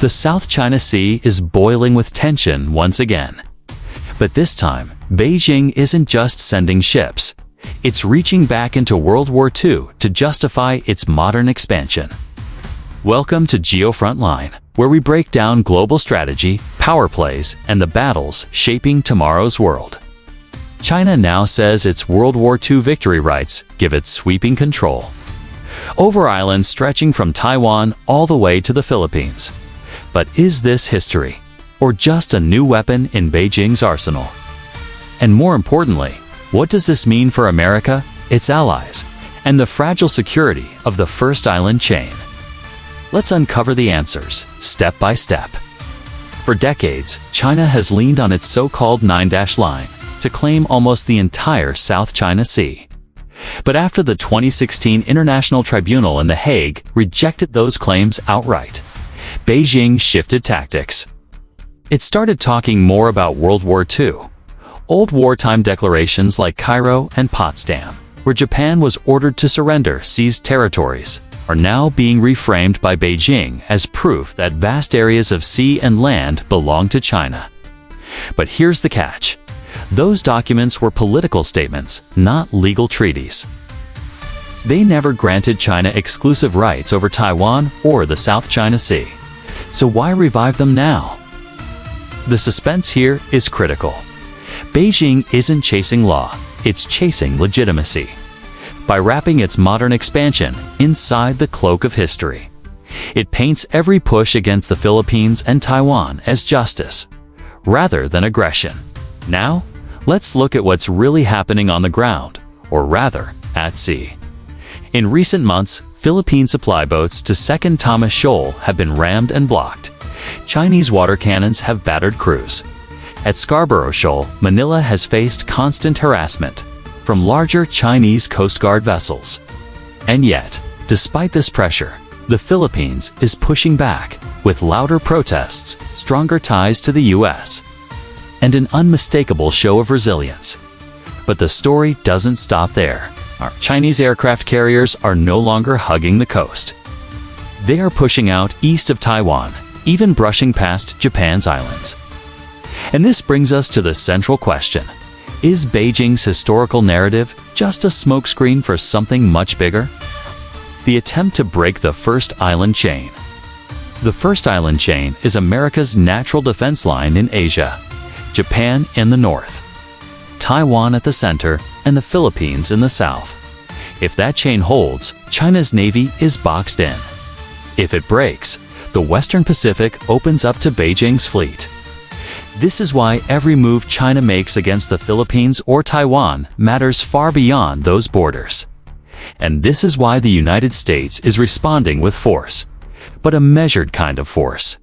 The South China Sea is boiling with tension once again. But this time, Beijing isn't just sending ships. It's reaching back into World War II to justify its modern expansion. Welcome to GeoFrontline, where we break down global strategy, power plays, and the battles shaping tomorrow's world. China now says its World War II victory rights give it sweeping control over islands stretching from Taiwan all the way to the Philippines. But is this history, or just a new weapon in Beijing's arsenal? And more importantly, what does this mean for America, its allies, and the fragile security of the first island chain? Let's uncover the answers, step by step. For decades, China has leaned on its so-called nine-dash line to claim almost the entire South China Sea. But after the 2016 International Tribunal in The Hague rejected those claims outright, Beijing shifted tactics. It started talking more about World War II. Old wartime declarations like Cairo and Potsdam, where Japan was ordered to surrender seized territories, are now being reframed by Beijing as proof that vast areas of sea and land belong to China. But here's the catch. Those documents were political statements, not legal treaties. They never granted China exclusive rights over Taiwan or the South China Sea. So why revive them now? The suspense here is critical. Beijing isn't chasing law, it's chasing legitimacy. By wrapping its modern expansion inside the cloak of history, it paints every push against the Philippines and Taiwan as justice, rather than aggression. Now, let's look at what's really happening on the ground, or rather, at sea. In recent months, Philippine supply boats to Second Thomas Shoal have been rammed and blocked. Chinese water cannons have battered crews. At Scarborough Shoal, Manila has faced constant harassment from larger Chinese Coast Guard vessels. And yet, despite this pressure, the Philippines is pushing back with louder protests, stronger ties to the US, and an unmistakable show of resilience. But the story doesn't stop there. Our Chinese aircraft carriers are no longer hugging the coast. They are pushing out east of Taiwan, even brushing past Japan's islands. And this brings us to the central question. Is Beijing's historical narrative just a smokescreen for something much bigger? The attempt to break the first island chain. The first island chain is America's natural defense line in Asia. Japan in the north, Taiwan at the center, and the Philippines in the south. If that chain holds, China's navy is boxed in. If it breaks, the Western Pacific opens up to Beijing's fleet. This is why every move China makes against the Philippines or Taiwan matters far beyond those borders. And this is why the United States is responding with force, but a measured kind of force.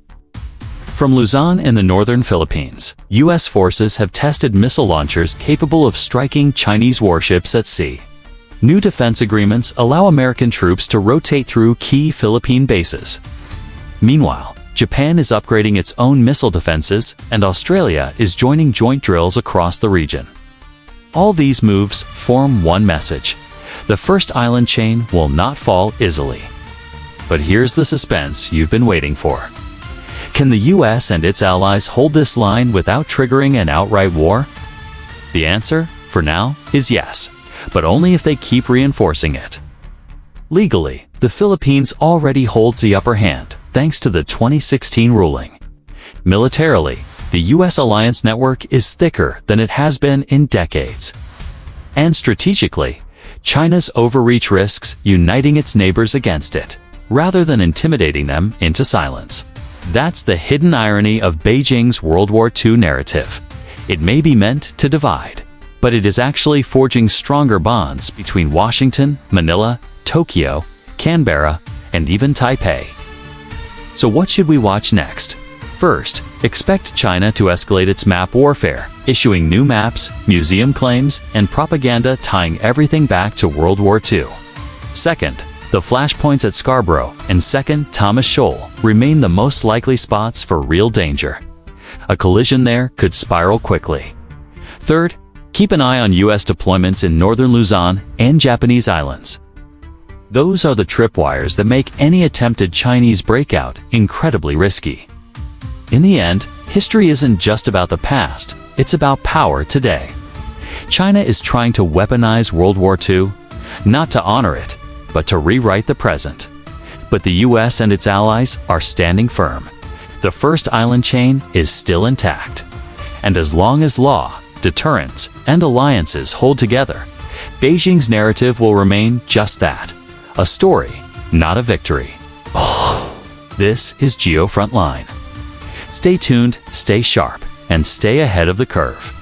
From Luzon in the northern Philippines, U.S. forces have tested missile launchers capable of striking Chinese warships at sea. New defense agreements allow American troops to rotate through key Philippine bases. Meanwhile, Japan is upgrading its own missile defenses, and Australia is joining joint drills across the region. All these moves form one message. The first island chain will not fall easily. But here's the suspense you've been waiting for. Can the US and its allies hold this line without triggering an outright war? The answer, for now, is yes, but only if they keep reinforcing it. Legally, the Philippines already holds the upper hand, thanks to the 2016 ruling. Militarily, the US alliance network is thicker than it has been in decades. And strategically, China's overreach risks uniting its neighbors against it, rather than intimidating them into silence. That's the hidden irony of Beijing's World War II narrative. It may be meant to divide, but it is actually forging stronger bonds between Washington, Manila, Tokyo, Canberra, and even Taipei. So what should we watch next? First, expect China to escalate its map warfare, issuing new maps, museum claims, and propaganda tying everything back to World War II. Second, the flashpoints at Scarborough and Second Thomas Shoal remain the most likely spots for real danger. A collision there could spiral quickly. Third, keep an eye on U.S. deployments in northern Luzon and Japanese islands. Those are the tripwires that make any attempted Chinese breakout incredibly risky. In the end, history isn't just about the past, it's about power today. China is trying to weaponize World War II, not to honor it, but to rewrite the present. But the US and its allies are standing firm. The first island chain is still intact. And as long as law, deterrence, and alliances hold together, Beijing's narrative will remain just that, a story, not a victory. This is GeoFrontline. Stay tuned, stay sharp, and stay ahead of the curve.